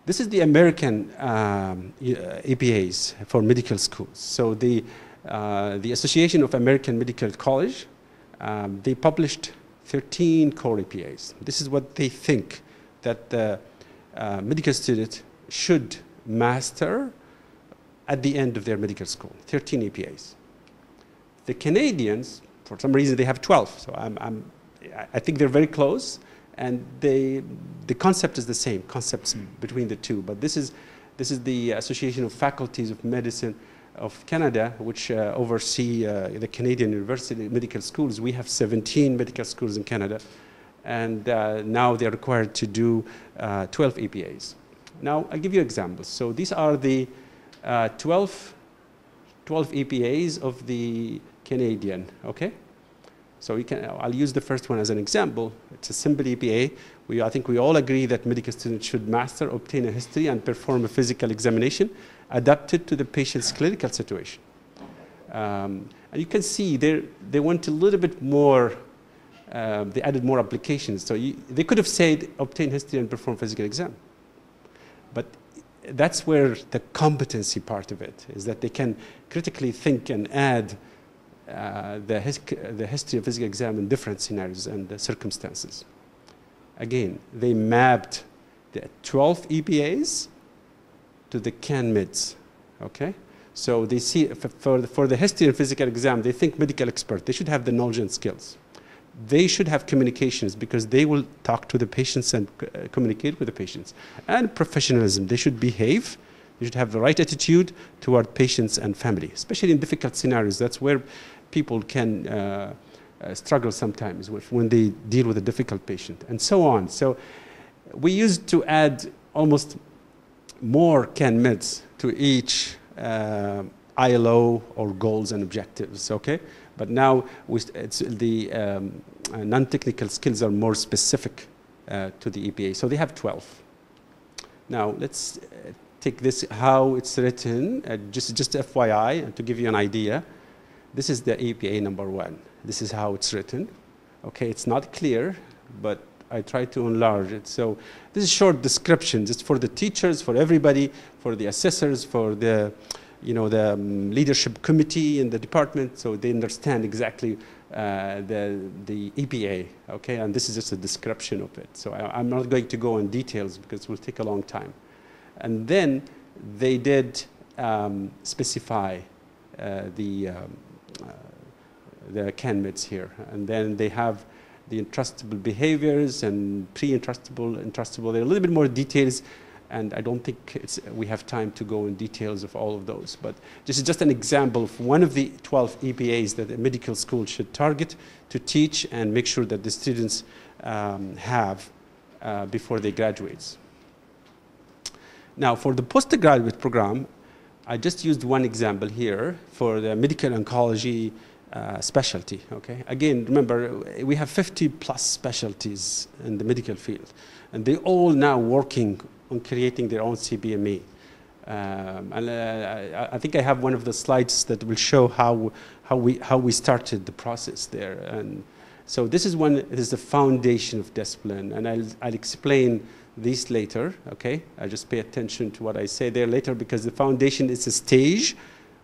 This is the American APAs for medical schools. So the Association of American Medical College, they published 13 core APAs. This is what they think that the medical student should master at the end of their medical school, 13 APAs. The Canadians, for some reason, they have 12. So I think they're very close, and the concept is the same, concepts between the two. But this is the Association of Faculties of Medicine of Canada, which oversee the Canadian University Medical Schools. We have 17 medical schools in Canada, and now they're required to do 12 APAs. Now, I'll give you examples. So these are the 12 APAs of the Canadian, okay? So I'll use the first one as an example. It's a simple APA. I think we all agree that medical students should master, obtain a history, and perform a physical examination adapted to the patient's clinical situation. And you can see they went a little bit more, they added more applications. So they could have said, obtain history and perform physical exam. But that's where the competency part of it is, that they can critically think and add the history of physical exam in different scenarios and circumstances. Again, they mapped the 12 EPAs to the CAN-MIDs, okay? So they see, for the history and physical exam, they think medical expert, they should have the knowledge and skills. They should have communications, because they will talk to the patients and communicate with the patients. And professionalism, they should behave. They should have the right attitude toward patients and family, especially in difficult scenarios. That's where people can struggle sometimes when they deal with a difficult patient, and so on. So we used to add almost more CAN-MIDs to each ILO or goals and objectives, okay? But now it's the non-technical skills are more specific to the EPA. So they have 12. Now let's take this, how it's written, just FYI, to give you an idea. This is the EPA number 1. This is how it's written. Okay, it's not clear, but I try to enlarge it. So this is short description, just for the teachers, for everybody, for the assessors, for the the leadership committee in the department, so they understand exactly the EPA, okay? And this is just a description of it. So I'm not going to go in details because it will take a long time. And then they did specify the CAN-MIDs here. And then they have the entrustable behaviors and pre-entrustable, entrustable. There are a little bit more details, and I don't think we have time to go in details of all of those. But this is just an example of one of the 12 EPAs that a medical school should target to teach and make sure that the students have before they graduate. Now, for the postgraduate program, I just used one example here for the medical oncology specialty, okay? Again, remember, we have 50 plus specialties in the medical field, and they're all now working on creating their own CBME. I think I have one of the slides that will show how we started the process there. And so this is one, it is the foundation of discipline, and I'll explain these later, okay? I just pay attention to what I say there later, because the foundation is a stage.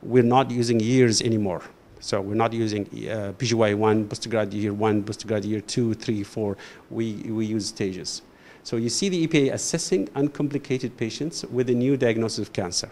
We're not using years anymore. So we're not using PGY1, postgrad year 1, postgrad year 2, 3, 4. We use stages. So you see the EPA assessing uncomplicated patients with a new diagnosis of cancer.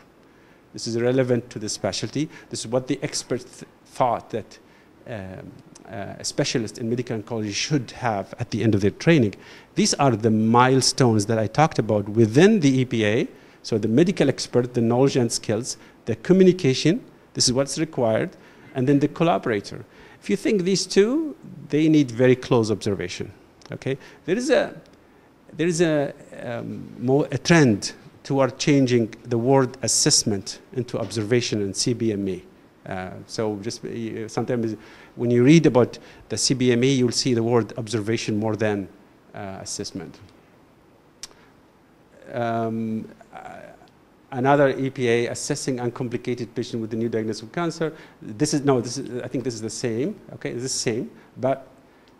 This is relevant to the specialty. This is what the experts thought that a specialist in medical oncology should have at the end of their training. These are the milestones that I talked about within the EPA. So the medical expert, the knowledge and skills, the communication, this is what's required, and then the collaborator. If you think these two, they need very close observation, okay? There is a trend toward changing the word assessment into observation and CBME. So just sometimes when you read about the CBME, you'll see the word observation more than assessment. Another EPA, assessing uncomplicated patient with a new diagnosis of cancer. I think this is the same, okay, this is the same, but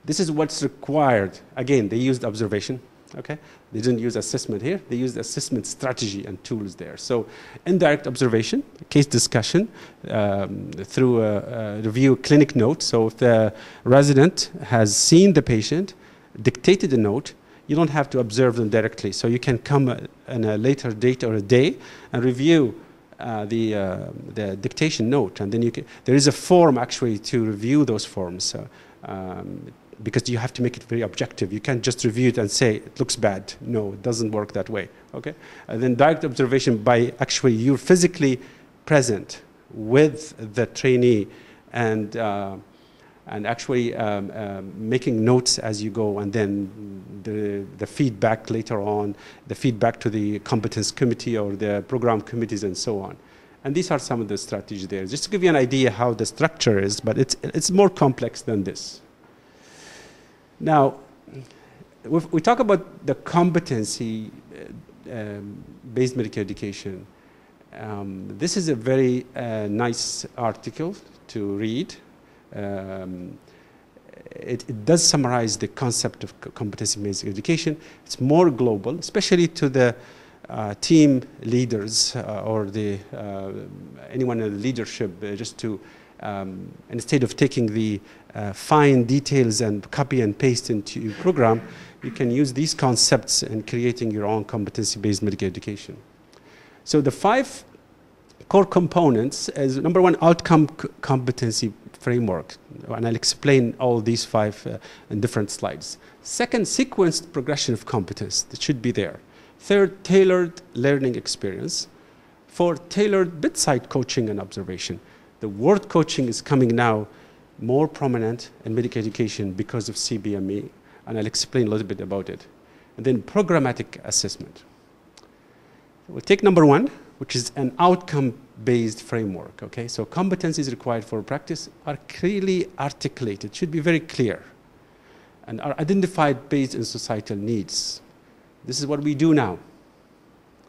this is what's required. Again, they used observation, Okay, they didn't use assessment here. They used assessment strategy and tools there. So indirect observation, case discussion, through a review clinic note. So if the resident has seen the patient, dictated a note, you don't have to observe them directly. So you can come in a later date or a day and review the dictation note. And then there is a form actually to review those forms. Because you have to make it very objective. You can't just review it and say, it looks bad. No, it doesn't work that way, okay? And then direct observation by actually you're physically present with the trainee and actually making notes as you go, and then the feedback later on, the feedback to the competence committee or the program committees and so on. And these are some of the strategies there. Just to give you an idea how the structure is, but it's more complex than this. Now, we talk about the competency-based medical education. This is a very nice article to read. It does summarize the concept of competency-based education. It's more global, especially to the team leaders or anyone in the leadership, just to instead of taking the fine details and copy and paste into your program, you can use these concepts in creating your own competency-based medical education. So the 5 core components is, number 1, outcome competency framework. And I'll explain all these 5 in different slides. 2nd, sequenced progression of competence. That should be there. 3rd, tailored learning experience. 4th, tailored bedside coaching and observation. The word coaching is coming now more prominent in medical education because of CBME, and I'll explain a little bit about it. And then programmatic assessment. We'll take number 1, which is an outcome-based framework, okay? So competencies required for practice are clearly articulated, should be very clear, and are identified based on societal needs. This is what we do now.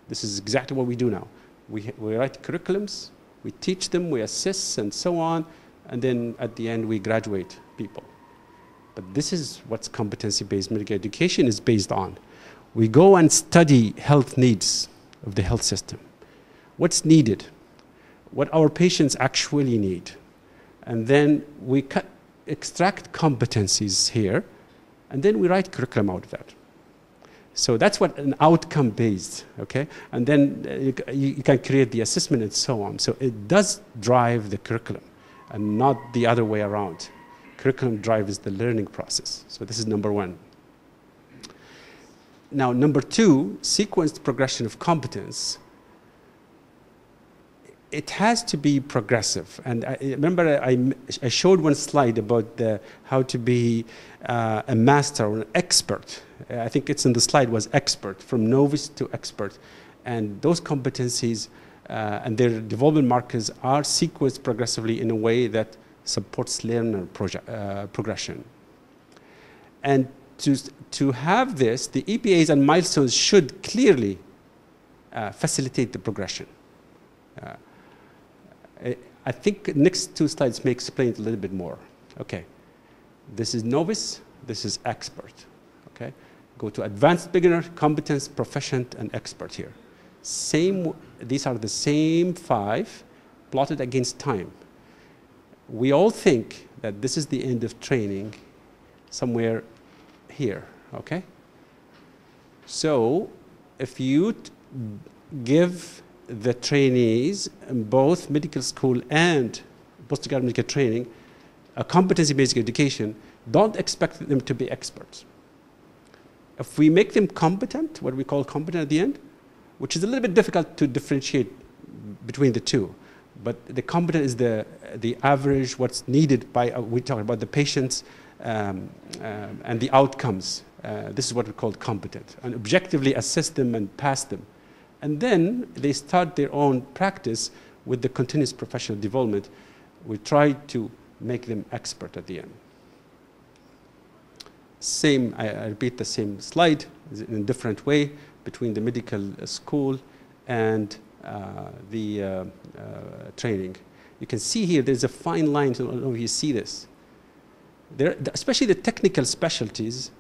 This is exactly what we do now. We write curriculums, we teach them, we assess, and so on, and then at the end we graduate people. But this is what competency-based medical education is based on. We go and study health needs of the health system. What's needed, what our patients actually need. And then we extract competencies here, and then we write curriculum out of that. So that's what an outcome-based, okay? And then you can create the assessment and so on. So it does drive the curriculum and not the other way around. Curriculum drives the learning process. So this is number 1. Now, number 2, sequenced progression of competence. It has to be progressive. And I remember I showed one slide about how to be a master or an expert. I think it's in the slide was expert, from novice to expert. And those competencies and their development markers are sequenced progressively in a way that supports learner progression. And to have this, the EPAs and milestones should clearly facilitate the progression. I think next 2 slides may explain it a little bit more. Okay, this is novice, this is expert. Okay, go to advanced beginner, competence, proficient, and expert here. These are the same 5 plotted against time. We all think that this is the end of training somewhere here, okay? So if you give the trainees in both medical school and postgraduate medical training a competency-based education, don't expect them to be experts. If we make them competent, what we call competent at the end, which is a little bit difficult to differentiate between the two, but the competent is the average, what's needed by, we talk about the patients and the outcomes. This is what we call competent, and objectively assess them and pass them. And then they start their own practice with the continuous professional development. We try to make them expert at the end. Same, I repeat the same slide in a different way between the medical school and the training. You can see here there's a fine line, I don't know if you see this. There, especially the technical specialties,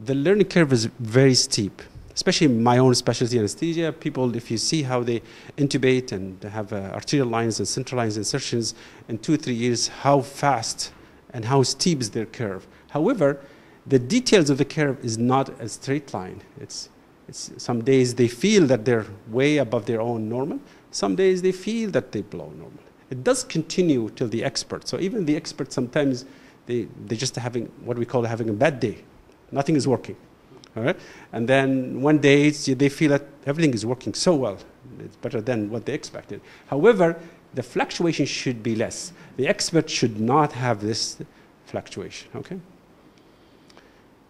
the learning curve is very steep, especially in my own specialty, anesthesia. People, if you see how they intubate and have arterial lines and central lines insertions in 2-3 years, how fast and how steep is their curve. However, the details of the curve is not a straight line. It's some days they feel that they're way above their own normal. Some days they feel that they're below normal. It does continue till the expert. So even the experts, sometimes they're just having what we call having a bad day. Nothing is working. All right? And then one day they feel that everything is working so well. It's better than what they expected. However, the fluctuation should be less. The expert should not have this fluctuation. Okay?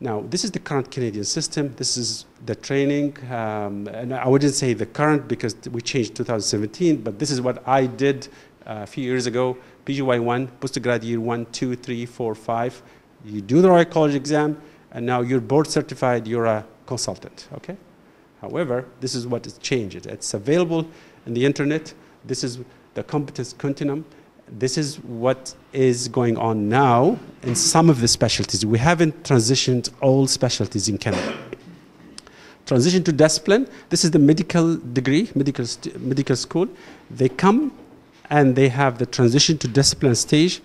Now, this is the current Canadian system. This is the training. And I wouldn't say the current because we changed 2017, but this is what I did a few years ago. PGY1, postgrad year 1, 2, 3, 4, 5. You do the Royal College exam, and now you're board certified, you're a consultant. Okay? However, this is what has changed. It's available in the internet. This is the competence continuum. This is what is going on now in some of the specialties. We haven't transitioned all specialties in Canada. Transition to discipline. This is the medical degree, medical school. They come and they have the transition to discipline stage.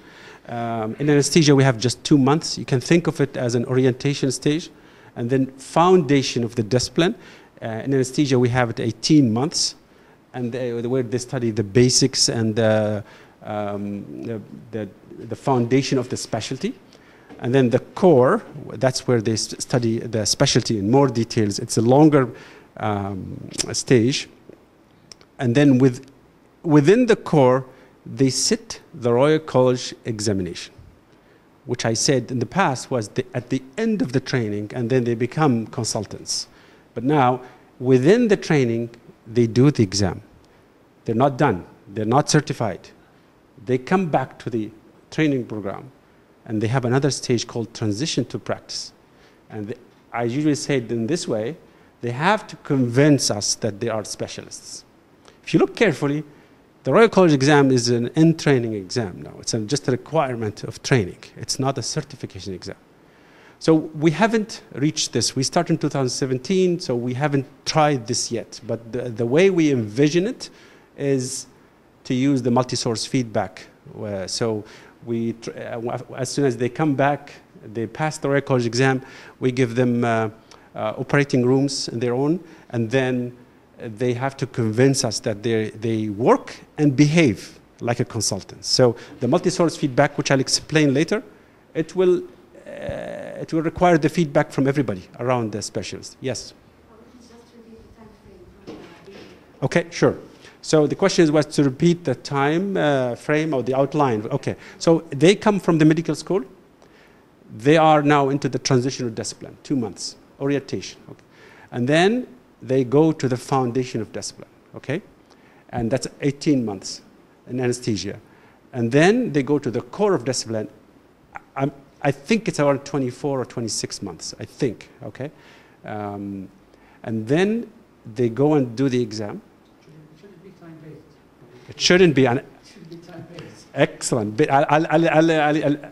In anesthesia, we have just 2 months. You can think of it as an orientation stage. And then foundation of the discipline. In anesthesia, we have it 18 months. And where they study the basics and the foundation of the specialty. And then the core, that's where they study the specialty in more details. It's a longer stage. And then within the core, they sit the Royal College examination, which I said in the past was at the end of the training, and then they become consultants. But now, within the training, they do the exam. They're not done. They're not certified. They come back to the training program, and they have another stage called transition to practice. And I usually say it in this way, they have to convince us that they are specialists. If you look carefully, the Royal College exam is an in-training exam now. It's just a requirement of training. It's not a certification exam. So we haven't reached this. We started in 2017, so we haven't tried this yet. But the way we envision it is to use the multi-source feedback. So as soon as they come back, they pass the Royal College exam, we give them operating rooms in their own, and then they have to convince us that they work and behave like a consultant. So the multi-source feedback, which I'll explain later, it will require the feedback from everybody around the specialist. Yes? Okay, sure. So the question was to repeat the time frame or the outline. Okay, so they come from the medical school. They are now into the transitional discipline, 2 months, orientation. Okay. And then they go to the foundation of discipline, okay? And that's 18 months in anesthesia. And then they go to the core of discipline. I think it's around 24 or 26 months, I think, okay? And then they go and do the exam. It shouldn't be time-based. Excellent.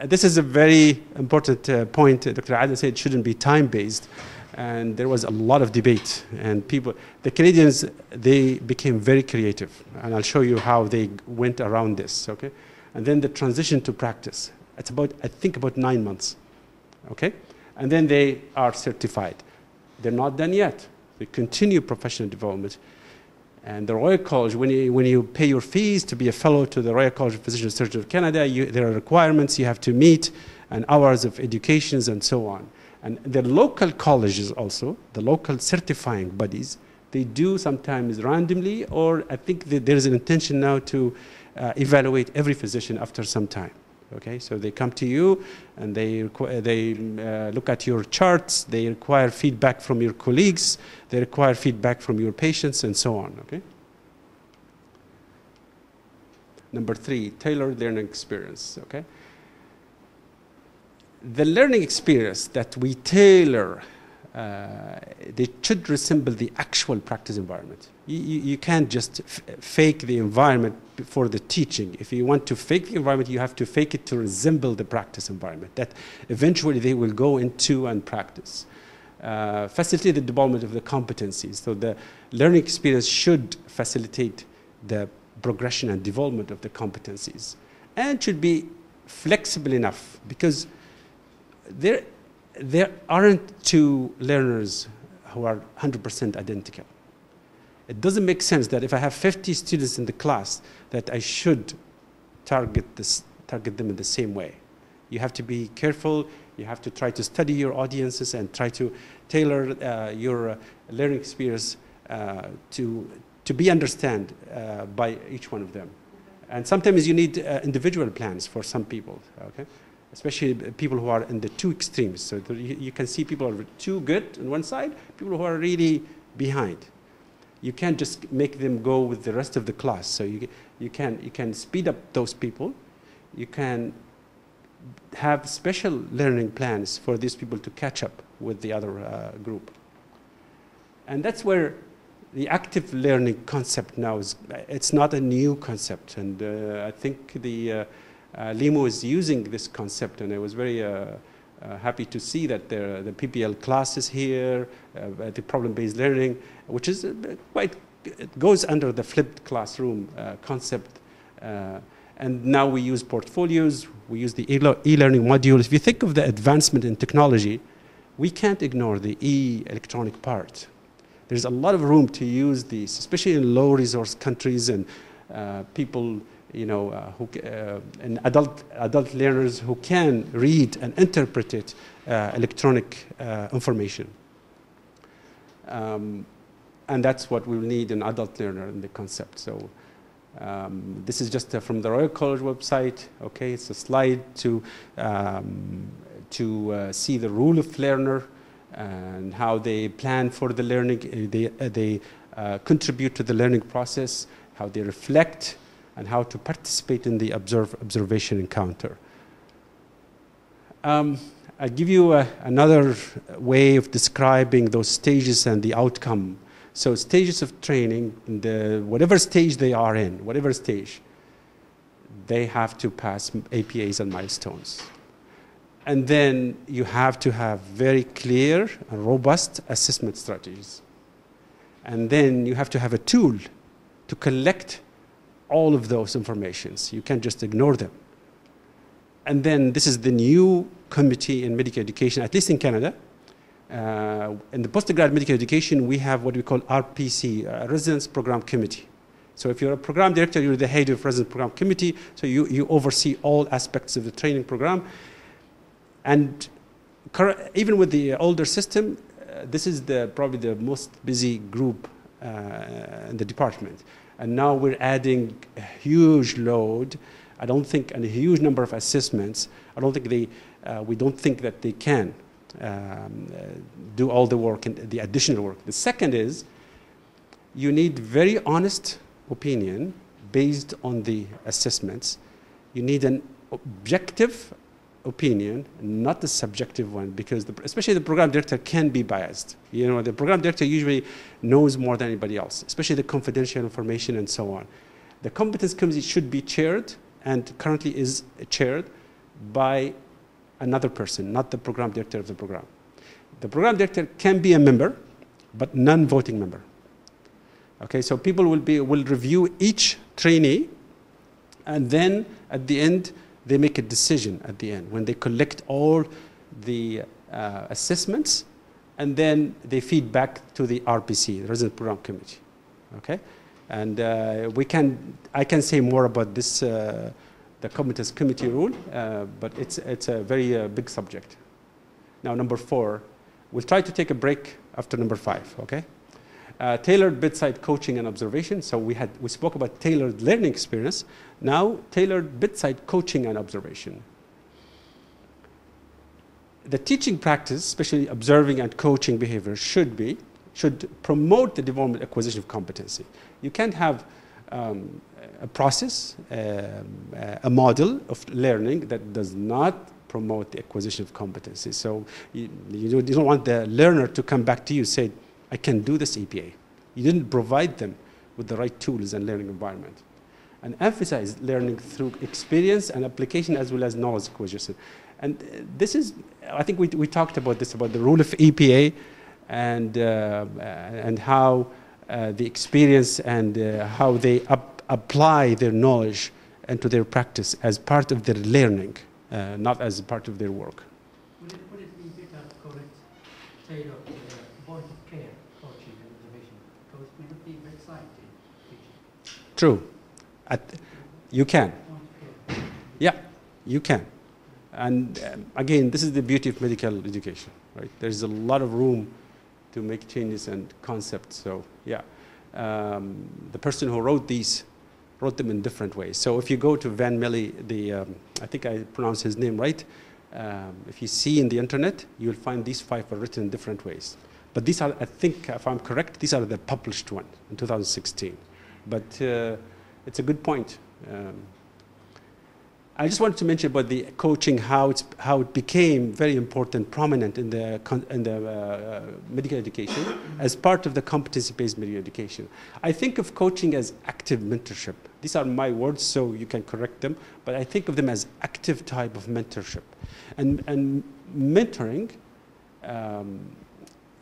This is a very important point. Dr. Adel said it shouldn't be time-based. And there was a lot of debate. And the Canadians, they became very creative. And I'll show you how they went around this, okay? And then the transition to practice. It's about, I think, about 9 months, okay? And then they are certified. They're not done yet. They continue professional development. And the Royal College, when you pay your fees to be a fellow to the Royal College of Physicians and Surgeons of Canada, there are requirements you have to meet and hours of educations and so on. And the local colleges also, the local certifying bodies, they do sometimes randomly, or I think that there is an intention now to evaluate every physician after some time. Okay, so they come to you and they look at your charts, they require feedback from your colleagues, they require feedback from your patients and so on, okay? Number 3, tailored learning experience, okay? The learning experience that we tailor, they should resemble the actual practice environment. You can't just fake the environment for the teaching. If you want to fake the environment, you have to fake it to resemble the practice environment that eventually they will go into and practice. facilitate the development of the competencies. So the learning experience should facilitate the progression and development of the competencies, and should be flexible enough, because there aren't two learners who are 100% identical. It doesn't make sense that if I have 50 students in the class that I should target them in the same way. You have to be careful. You have to try to study your audiences and try to tailor your learning experience to be understood by each one of them. And sometimes you need individual plans for some people, okay? Especially people who are in the two extremes. So you can see people who are too good on one side, people who are really behind. You can't just make them go with the rest of the class. So you can speed up those people. You can have special learning plans for these people to catch up with the other group. And that's where the active learning concept now is. It's not a new concept, and I think the LIMO is using this concept, and I was very happy to see that the PBL classes here, the problem-based learning, which is it goes under the flipped classroom concept. And now we use portfolios, we use the e-learning module. If you think of the advancement in technology, we can't ignore the electronic part. There's a lot of room to use these, especially in low-resource countries and people, and adult learners who can read and interpret electronic information. And that's what we'll need an adult learner in the concept. So this is just from the Royal College website. Okay, it's a slide to see the rule of learner and how they plan for the learning. They contribute to the learning process, how they reflect, and how to participate in the observation encounter. I'll give you another way of describing those stages and the outcome. So stages of training, whatever stage they are in, whatever stage, they have to pass APAs and milestones. And then you have to have very clear and robust assessment strategies. And then you have to have a tool to collect all of those informations. You can't just ignore them. And then this is the new committee in medical education, at least in Canada. In the postgrad medical education, we have what we call RPC, Residence Program Committee. So if you're a program director, you're the head of Residence Program Committee, so you oversee all aspects of the training program. And even with the older system, this is probably the most busy group in the department. And now we're adding a huge load. I don't think, and a huge number of assessments. We don't think that they can do all the work and the additional work. The second is, you need very honest opinion based on the assessments. You need an objective opinion, not a subjective one, because especially the program director can be biased. The program director usually knows more than anybody else, especially the confidential information and so on. The competence committee should be chaired, and currently is chaired by another person, not the program director of the program. The program director can be a member, but non-voting member. Okay, so people will review each trainee, and then at the end, they make a decision at the end when they collect all the assessments, and then they feed back to the RPC, the Resident Program Committee. Okay, and I can say more about this, the Competence Committee rule, but it's a very big subject. Now, number 4, we'll try to take a break after number 5. Okay. Tailored bedside coaching and observation. So we spoke about tailored learning experience. Now, tailored bedside coaching and observation. The teaching practice, especially observing and coaching behavior, should promote the development acquisition of competency. You can't have a process, a model of learning that does not promote the acquisition of competency. So you don't want the learner to come back to you and say, I can do this APA. You didn't provide them with the right tools and learning environment. And emphasize learning through experience and application as well as knowledge acquisition. And this is, I think we talked about this, about the role of EPA and how the experience and how they apply their knowledge into their practice as part of their learning, not as part of their work. Would it be better to call it state of point of care coaching and observation? Because we would be bedside teaching. True. You can. Yeah, you can. And again, this is the beauty of medical education, right? There's a lot of room to make changes and concepts. So yeah, the person who wrote these wrote them in different ways. So if you go to Van Mille, I think I pronounced his name right. If you see in the internet, you'll find these 5 are written in different ways. But these are, I think, if I'm correct, these are the published one in 2016. But it's a good point. I just wanted to mention about the coaching, how it became very important, prominent in the medical education as part of the competency-based medical education. I think of coaching as active mentorship. These are my words, so you can correct them, but I think of them as active type of mentorship. And mentoring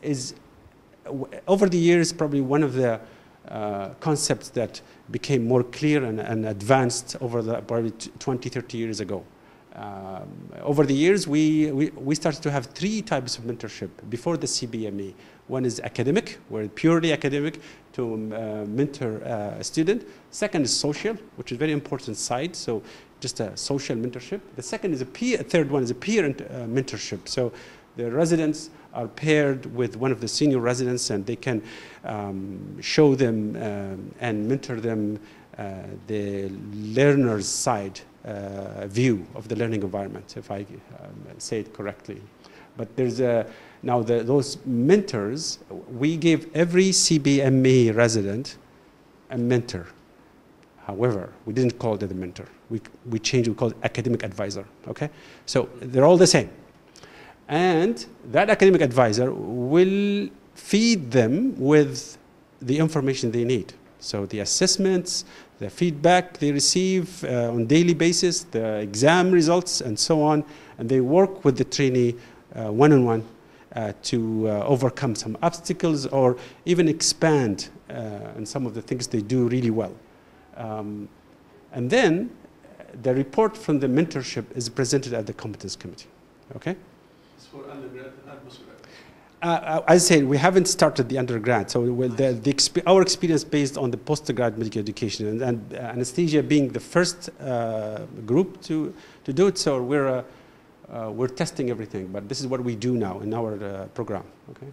is, over the years, probably one of the concepts that became more clear and advanced over the probably 20, 30 years ago. Over the years, we started to have 3 types of mentorship before the CBME. One is academic, where purely academic to mentor a student. Second is social, which is a very important side, so just a social mentorship. The second is a peer, third one is a peer mentorship. So the residents are paired with one of the senior residents, and they can show them and mentor them the learner's side view of the learning environment, if I say it correctly. But there's now those mentors, we gave every CBME resident a mentor. However, we didn't call it a mentor. We changed, we called it academic advisor, okay? So they're all the same. And that academic advisor will feed them with the information they need. So the assessments, the feedback they receive on a daily basis, the exam results, and so on. And they work with the trainee one-on-one to overcome some obstacles or even expand on some of the things they do really well. And then the report from the mentorship is presented at the competence committee, okay? For undergrad and postgrad? As I said, we haven't started the undergrad, so our experience based on the postgrad medical education and anesthesia being the first group to do it, so we're testing everything, but this is what we do now in our program. Okay.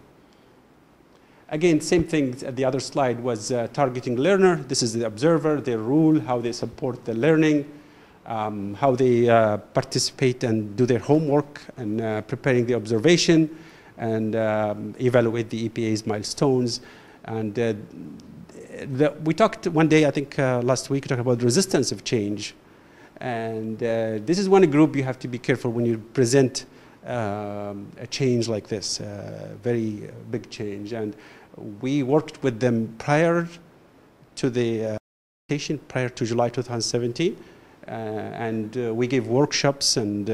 Again, same thing. The other slide was targeting learner. This is the observer, their role, how they support the learning. How they participate and do their homework and preparing the observation and evaluate the EPA's milestones. And we talked one day, I think last week, we talked about resistance of change. And this is one group you have to be careful when you present a change like this, very big change. And we worked with them prior to the prior to July 2017. And we gave workshops and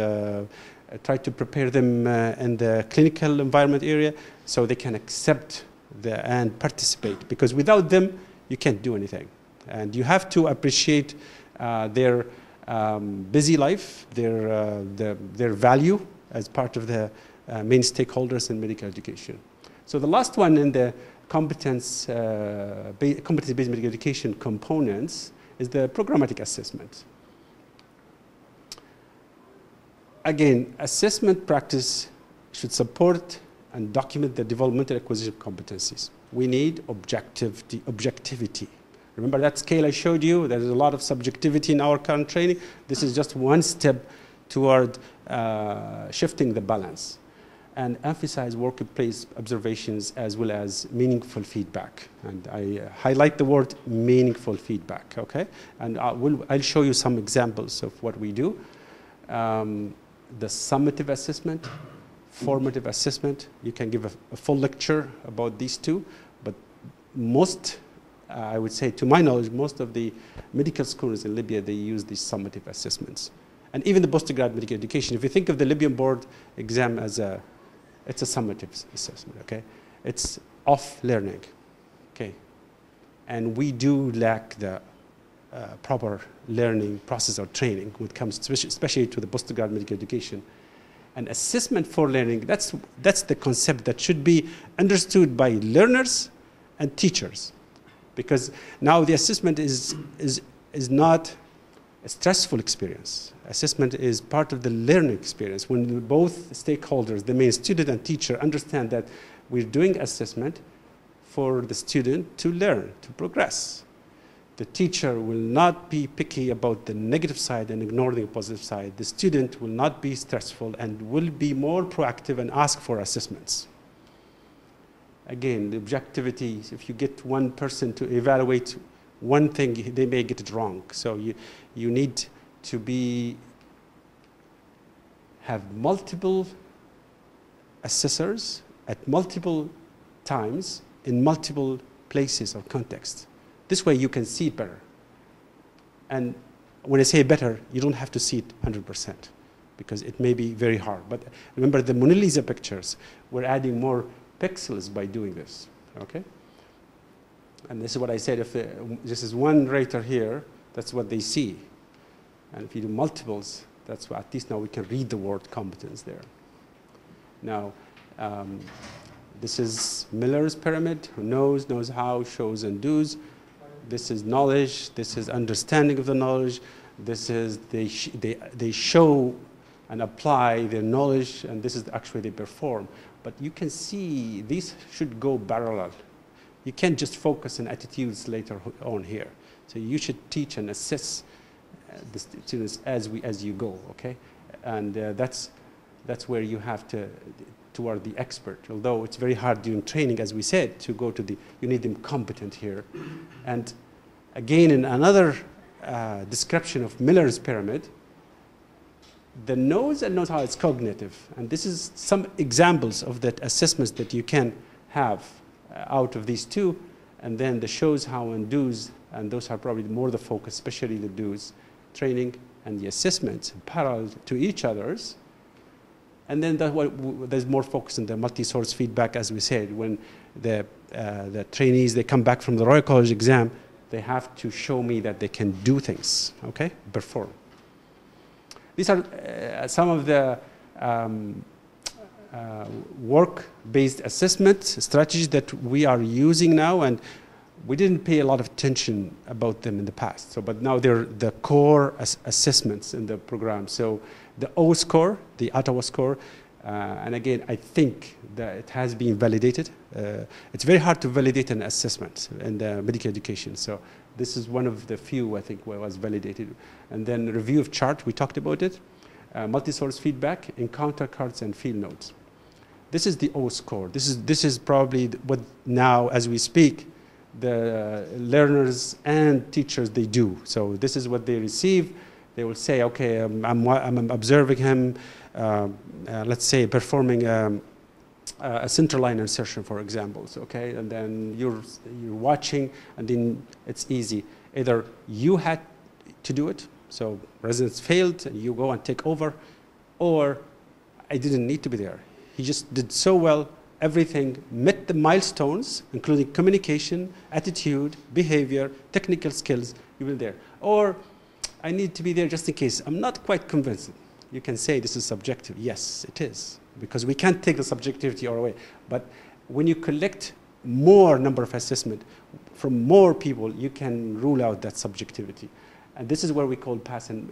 tried to prepare them in the clinical environment area so they can accept and participate. Because without them, you can't do anything. And you have to appreciate their busy life, their value as part of the main stakeholders in medical education. So the last one in the competency-based medical education components is the programmatic assessment. Again, assessment practice should support and document the developmental acquisition of competencies. We need objectivity. Remember that scale I showed you? There's a lot of subjectivity in our current training. This is just one step toward shifting the balance and emphasize workplace observations as well as meaningful feedback. And I highlight the word meaningful feedback, okay? And I'll show you some examples of what we do. The summative assessment, formative assessment. You can give a full lecture about these two, but most, I would say to my knowledge, most of the medical schools in Libya, they use these summative assessments. And even the postgrad medical education, if you think of the Libyan board exam as it's a summative assessment, okay? It's off learning, okay? And we do lack the proper learning process or training when it comes, especially to the postgrad medical education. And assessment for learning, that's the concept that should be understood by learners and teachers. Because now the assessment is not a stressful experience. Assessment is part of the learning experience. When both stakeholders, the main student and teacher, understand that we're doing assessment for the student to learn, to progress. The teacher will not be picky about the negative side and ignore the positive side. The student will not be stressful and will be more proactive and ask for assessments. Again, the objectivity, if you get one person to evaluate one thing, they may get it wrong. So you need to have multiple assessors at multiple times in multiple places or contexts. This way you can see it better. And when I say better, you don't have to see it 100% because it may be very hard. But remember the Mona Lisa pictures, we're adding more pixels by doing this, okay? And this is what I said, if this is one rater here, that's what they see. And if you do multiples, that's what, at least now we can read the word competence there. Now, this is Miller's pyramid, who knows how, shows and does. This is knowledge, this is understanding of the knowledge, this is they show and apply their knowledge, and this is actually they perform. But you can see these should go parallel. You can't just focus on attitudes later on here. So you should teach and assess the students as you go, okay? And that's where you have to toward the expert. Although it's very hard during training, as we said, to go to you need them competent here. And again, in another description of Miller's pyramid, the knows and knows how it's cognitive. And this is some examples of that assessments that you can have out of these two. And then the shows, how, and do's, and those are probably more the focus, especially the do's, training and the assessments parallel to each other's. And then there's more focus on the multi-source feedback, as we said. When the trainees, they come back from the Royal College exam, they have to show me that they can do things, okay, perform. These are some of the work-based assessment strategies that we are using now, and we didn't pay a lot of attention about them in the past. So, but now they're the core assessments in the program. So the O score, the Ottawa score, and again, I think that it has been validated. It's very hard to validate an assessment in the medical education. So this is one of the few, I think, where it was validated. And then review of chart, we talked about it. Multi-source feedback, encounter cards, and field notes. This is the O score. This is probably what now, as we speak, the learners and teachers, they do. So this is what they receive. They will say, okay, I'm observing him, let's say performing a central line insertion, for example, okay? And then you're watching, and then it's easy. Either you had to do it, so residents failed, and you go and take over, or I didn't need to be there. He just did so well, everything met the milestones, including communication, attitude, behavior, technical skills, you were there. Or I need to be there just in case. I'm not quite convinced. You can say this is subjective. Yes, it is, because we can't take the subjectivity away. But when you collect more number of assessment from more people, you can rule out that subjectivity. And this is where we call pass and,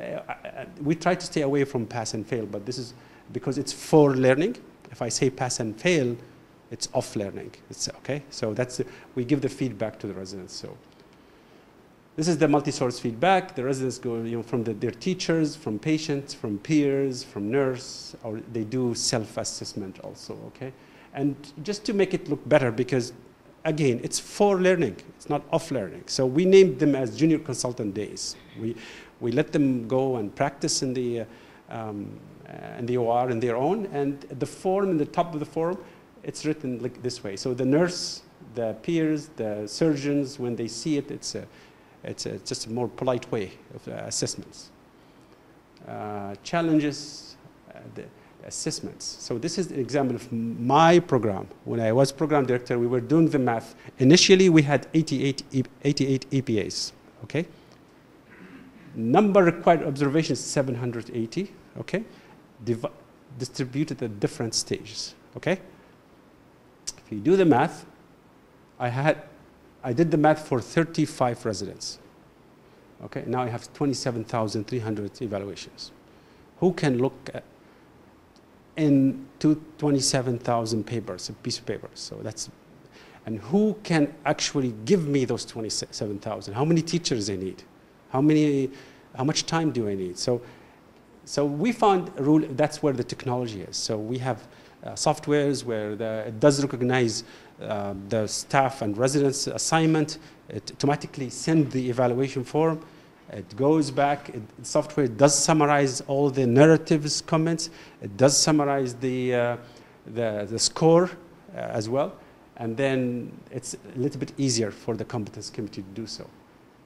we try to stay away from pass and fail, but this is because it's for learning. If I say pass and fail, it's off learning. It's okay. So we give the feedback to the residents. So this is the multi-source feedback. The residents go from their teachers, from patients, from peers, from nurse, or they do self-assessment also, okay? And just to make it look better, because again, it's for learning, it's not off learning. So we named them as junior consultant days. We let them go and practice in the OR in their own, and the form, in the top of the form, it's written like this way. So the nurse, the peers, the surgeons, when they see it, it's just a more polite way of assessments. challenges the assessments. So this is an example of my program. When I was program director, we were doing the math. Initially, we had 88 EPAs, okay? Number required observations, 780, okay? Distributed at different stages, okay? If you do the math, I did the math for 35 residents. Okay, now I have 27,300 evaluations. Who can look at into 27,000 papers, a piece of paper? So that's, and who can actually give me those 27,000? How many teachers I need? How much time do I need? So we found a rule. That's where the technology is. So we have softwares where it does recognize the staff and residents' assignment. It automatically sends the evaluation form. It goes back. Software does summarize all the narratives, comments. It does summarize the score as well. And then it's a little bit easier for the competence committee to do so.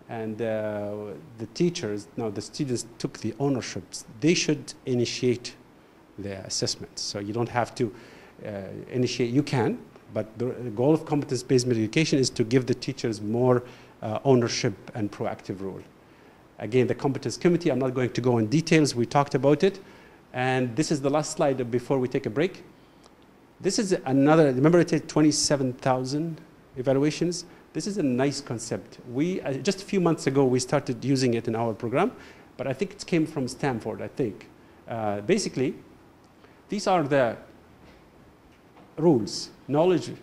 And the teachers, now the students took the ownership. They should initiate the assessment. So you don't have to initiate. You can, but the goal of competence-based medical education is to give the teachers more ownership and proactive role. Again, the competence committee, I'm not going to go in details. We talked about it. And this is the last slide before we take a break. This is another, remember I said 27,000 evaluations? This is a nice concept. Just a few months ago, we started using it in our program, but I think it came from Stanford, I think. Basically, these are the rules: knowledge,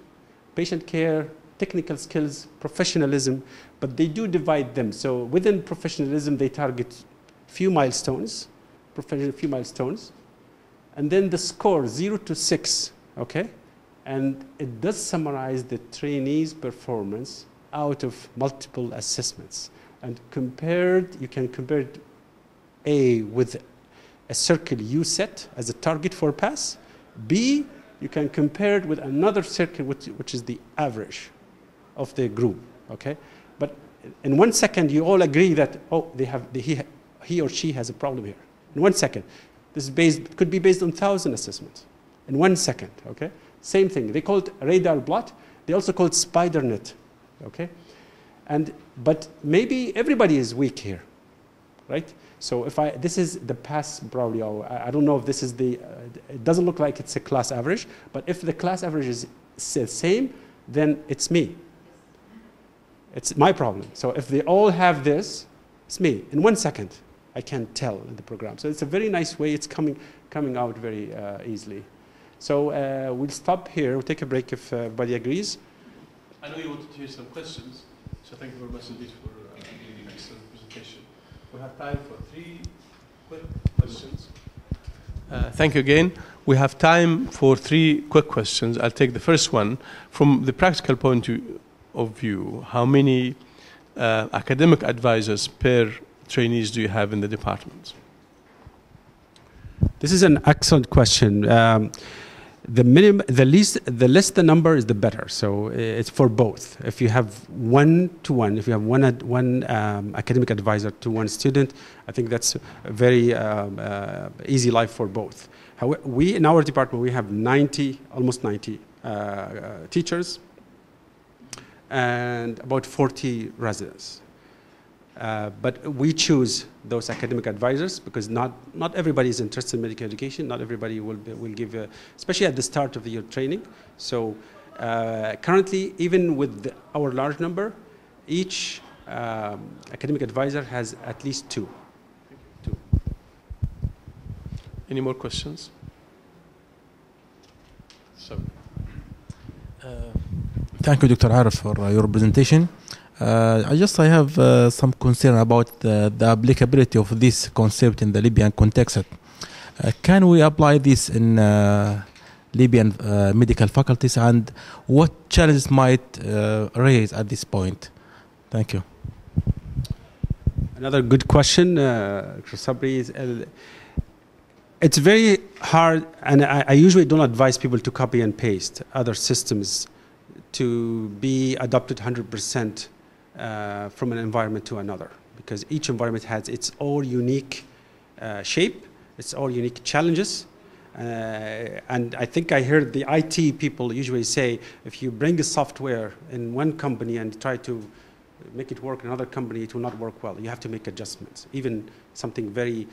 patient care, technical skills, professionalism, but they do divide them. So within professionalism, they target few milestones, few milestones, and then the score 0 to 6, okay? And it does summarize the trainee's performance out of multiple assessments. And you can compare A with a circle you set as a target for pass. B, you can compare it with another circle, which is the average of the group, okay? But in 1 second, you all agree that, oh, he or she has a problem here. In 1 second. This is could be based on 1,000 assessments. In 1 second, okay? Same thing. They call it radar blot. They also call it spider net, okay? But maybe everybody is weak here, right? So this is the pass probably, I don't know if this is it doesn't look like it's a class average, but if the class average is the same, then it's me. It's my problem. So if they all have this, it's me. In 1 second, I can tell in the program. So it's a very nice way. It's coming out very easily. So we'll stop here. We'll take a break if everybody agrees. I know you wanted to hear some questions, so thank you very much indeed for giving an excellent presentation. We have time for 3 quick questions. Thank you again. We have time for 3 quick questions. I'll take the first one. From the practical point of view, how many academic advisors per trainees do you have in the department? This is an excellent question. The less the number is the better. So it's for both. If you have 1-to-1, if you have one academic advisor to 1 student, I think that's a very easy life for both. However, in our department, we have almost 90 teachers and about 40 residents. But we choose those academic advisors because not everybody is interested in medical education. Not everybody will give, especially at the start of the year training. So currently, even with our large number, each academic advisor has at least 2. Any more questions? Thank you, Dr. Arif, for your presentation. I have some concern about the applicability of this concept in the Libyan context. Can we apply this in Libyan medical faculties, and what challenges might raise at this point? Thank you. Another good question, Dr. Sabri. It's very hard, and I usually don't advise people to copy and paste other systems to be adopted 100% from an environment to another, because each environment has its own unique shape, its all unique challenges. And I think I heard the IT people usually say, if you bring a software in one company and try to make it work in another company, it will not work well. You have to make adjustments, even something very,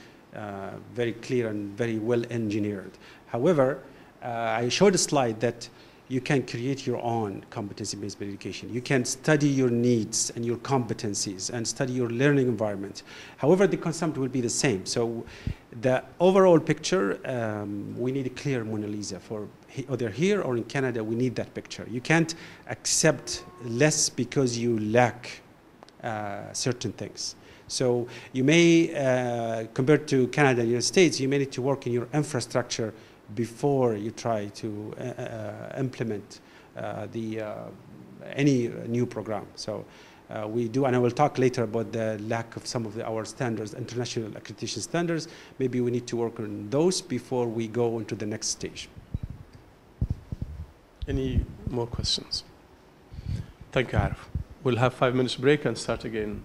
very clear and very well engineered. However, I showed a slide that you can create your own competency-based education. You can study your needs and your competencies and study your learning environment. However, the concept will be the same. So the overall picture, we need a clear Mona Lisa for either here or in Canada. We need that picture. You can't accept less because you lack certain things. So you may, compared to Canada and the United States, you may need to work in your infrastructure before you try to implement any new program. So we do, and I will talk later about the lack of some of our standards, international accreditation standards. Maybe we need to work on those before we go into the next stage. Any more questions? Thank you, Arif. We'll have 5 minutes break and start again.